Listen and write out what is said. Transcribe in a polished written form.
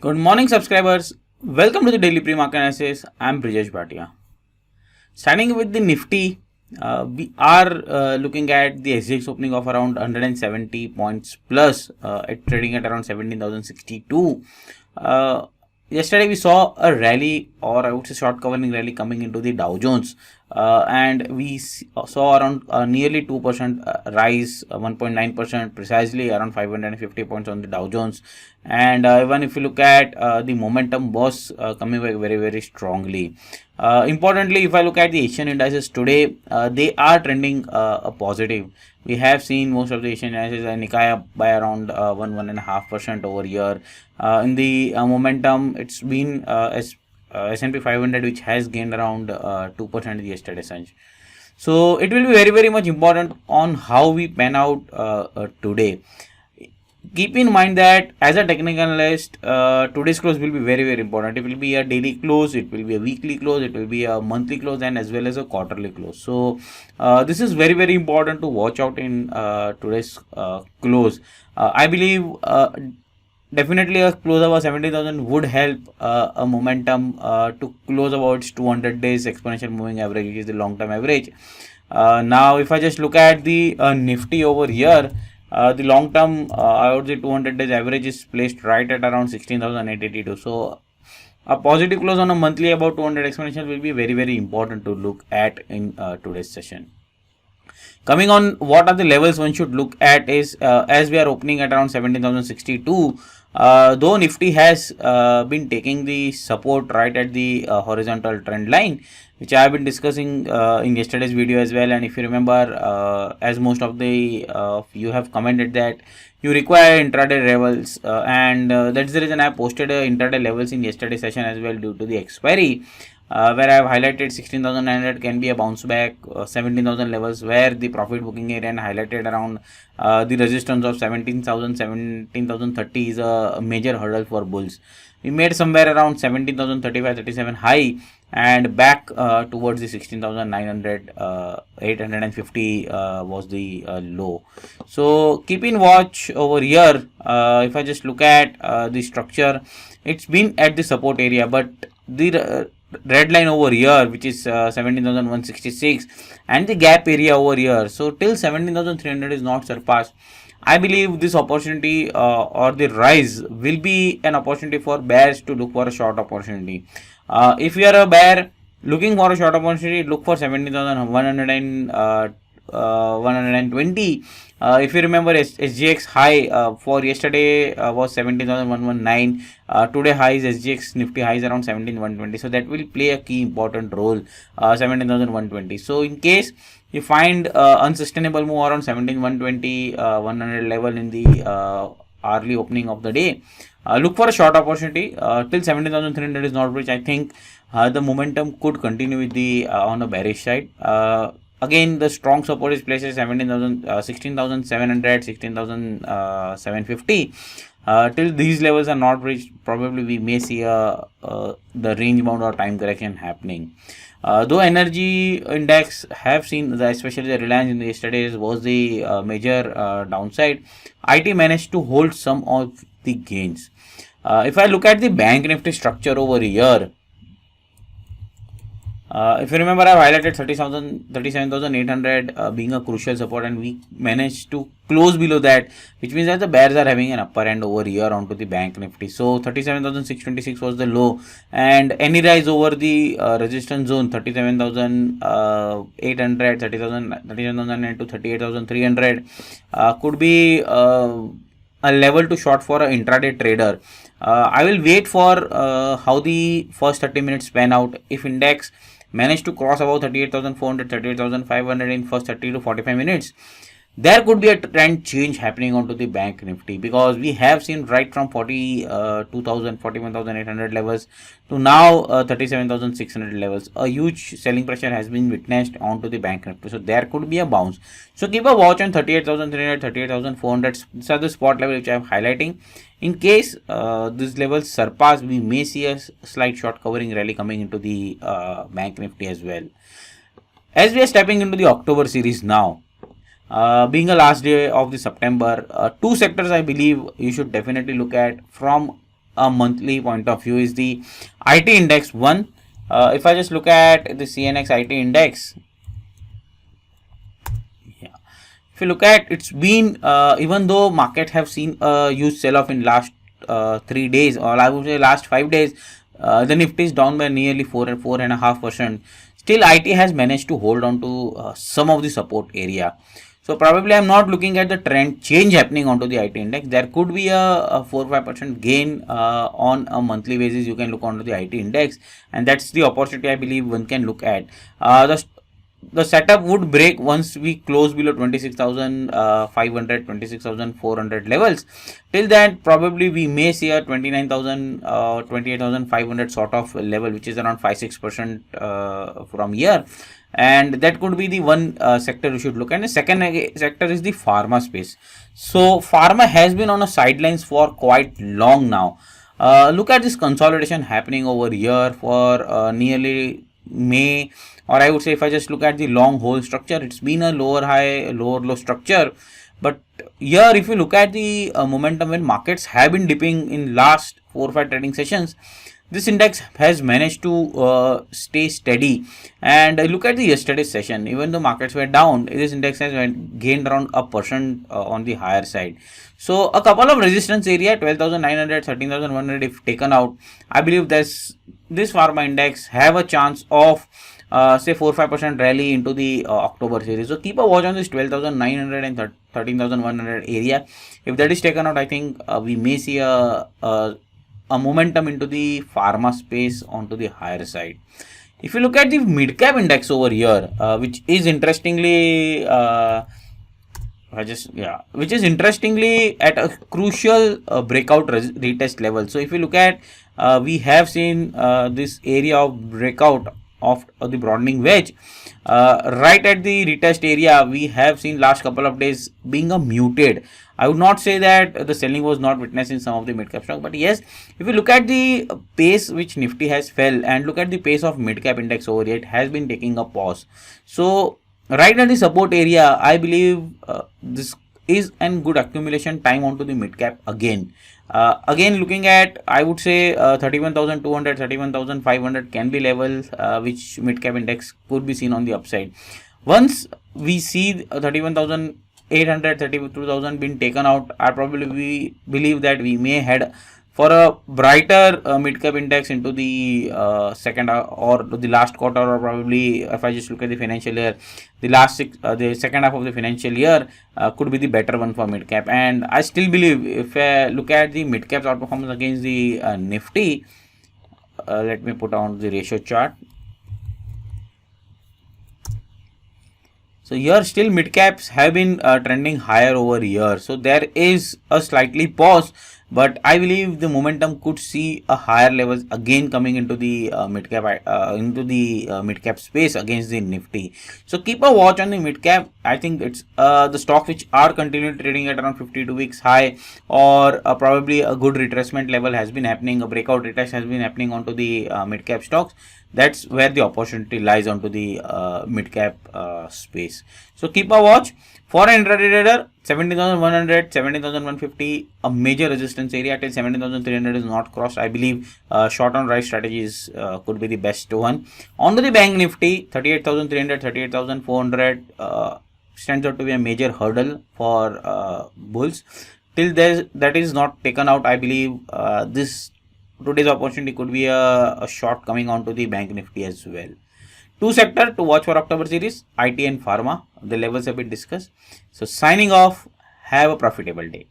Good morning, subscribers. Welcome to the daily pre-market analysis. I'm Brijesh Bhatia. Starting with the Nifty, we are looking at the SGX opening of around 170 points plus, at trading at around 17,062. Yesterday we saw a rally, or I would say short covering rally, coming into the Dow Jones, and we saw around nearly 2% rise, 1.9% precisely, around 550 points on the Dow Jones. And even if you look at the momentum was coming back very, very strongly. Importantly, if I look at the Asian indices today, they are trending a positive. We have seen most of the Asian indices Nikkei by around 1.5% over here. In the momentum, it's been S&P 500, which has gained around 2% in yesterday's session. So it will be very, very much important on how we pan out today. Keep in mind that as a technical analyst, today's close will be very, very important. It will be a daily close, it will be a weekly close, it will be a monthly close, and as well as a quarterly close. So this is very, very important to watch out in today's close. I believe definitely a close about 70,000 would help a momentum to close about 200 days exponential moving average, which is the long term average. Now if I just look at the Nifty over here, the long term, I would say 200 days average is placed right at around 16,882. So a positive close on a monthly about 200 exponential will be very, very important to look at in today's session. Coming on, what are the levels one should look at is, as we are opening at around 17,062, though Nifty has been taking the support right at the horizontal trend line, which I have been discussing in yesterday's video as well. And if you remember, as most of the you have commented that you require intraday levels, and that's the reason I posted intraday levels in yesterday's session as well, due to the expiry. Where I have highlighted 16,900 can be a bounce back, 17,000 levels where the profit booking area, and highlighted around the resistance of 17,000, 17,030 is a major hurdle for bulls. We made somewhere around 17,035, 37 high, and back towards the 16,900, 850 was the low. So keep in watch over here. If I just look at the structure, it's been at the support area, but the red line over here, which is 17,166, and the gap area over here, so till 17,300 is not surpassed, I believe this opportunity or the rise will be an opportunity for bears to look for a short opportunity. If you are a bear looking for a short opportunity, look for 17,120. If you remember, SGX high for yesterday was 17,119. Today high is SGX Nifty high is around 17,120. So that will play a key important role, 17,120. So in case you find unsustainable move around 17,120, 100 level in the early opening of the day, look for a short opportunity till 17,300 is not reached. I think the momentum could continue with the on the bearish side. Again, the strong support is placed at 16,700, 16,750. Till these levels are not reached, probably we may see the range bound or time correction happening. Though energy index have seen, especially the Reliance in the yesterday's was the major downside, IT managed to hold some of the gains. If I look at the bank Nifty structure over here, if you remember, I've highlighted 37,800 being a crucial support, and we managed to close below that, which means that the bears are having an upper end over here onto the bank Nifty. So 37,626 was the low, and any rise over the resistance zone 37,800, 37,000 to 38,300 could be a level to short for an intraday trader. I will wait for how the first 30 minutes pan out. If index managed to cross about 38,400, 38,500 in first 30 to 45 minutes, there could be a trend change happening onto the bank Nifty, because we have seen right from 42,000, 41,800 levels to now 37,600 levels. A huge selling pressure has been witnessed onto the bank Nifty, so there could be a bounce. So keep a watch on 38,300, 38,400. These are the spot level which I am highlighting. In case this level surpass, we may see a slight short covering rally coming into the bank Nifty as well. As we are stepping into the October series now, being a last day of the September, two sectors I believe you should definitely look at from a monthly point of view is the IT index one. If I just look at the CNX IT index, if you look at, it's been even though markets have seen a huge sell-off in last 3 days, or I would say last 5 days, the Nifty is down by nearly 4.5%. Still, IT has managed to hold on to some of the support area. So probably I'm not looking at the trend change happening onto the IT index. There could be a 4-5% gain on a monthly basis. You can look onto the IT index, and that's the opportunity I believe one can look at. The setup would break once we close below 26,500, 26,400 levels. Till that, probably we may see a 29,000, 28,500 sort of level, which is around 5-6% from here. And that could be the one sector you should look at. And the second sector is the pharma space. So pharma has been on a sidelines for quite long now. Look at this consolidation happening over here for nearly May, or I would say if I just look at the long hole structure, it's been a lower high, lower low structure. But here, if you look at the momentum when markets have been dipping in last 4 or 5 trading sessions, this index has managed to stay steady. And look at the yesterday's session, even though markets were down, this index has gained around 1% on the higher side. So a couple of resistance area, 12,900, 13,100 if taken out, I believe this pharma index have a chance of say 4-5% rally into the October series. So keep a watch on this 12,900 and 13,100 area. If that is taken out, I think we may see a momentum into the pharma space onto the higher side. If you look at the Midcap Index over here, which is interestingly at a crucial breakout retest level. So if you look at, we have seen this area of breakout of the broadening wedge right at the retest area. We have seen last couple of days being a muted. I would not say that the selling was not witnessed in some of the mid-cap stocks, but yes, if you look at the pace which Nifty has fell and look at the pace of mid-cap index over here, it has been taking a pause. So right at the support area, I believe this is a good accumulation time onto the mid-cap again. Again, looking at, I would say 31,200, 31,500 can be levels which mid-cap index could be seen on the upside. Once we see 31,800, 32,000 been taken out, I probably believe that we may head for a brighter mid-cap index into the second or the last quarter, or probably if I just look at the financial year, the second half of the financial year could be the better one for mid-cap. And I still believe if I look at the mid-cap's outperformance against the Nifty, let me put on the ratio chart. So here still mid-caps have been trending higher over here. So there is a slightly pause, but I believe the momentum could see a higher levels again coming into the mid-cap space against the Nifty. So keep a watch on the mid-cap. I think it's the stock which are continuing trading at around 52 weeks high, or probably a good retracement level has been happening, a breakout retest has been happening onto the mid-cap stocks. That's where the opportunity lies onto the mid-cap space. So keep a watch. For an intraday trader, 17,100, 17,150, a major resistance area till 17,300 is not crossed. I believe short on rise strategies could be the best one. Onto the bank Nifty, 38,300, 38,400 stands out to be a major hurdle for bulls. Till that is not taken out, I believe today's opportunity could be a short coming onto the bank Nifty as well. Two sector to watch for October series, IT and pharma. The levels have been discussed. So signing off. Have a profitable day.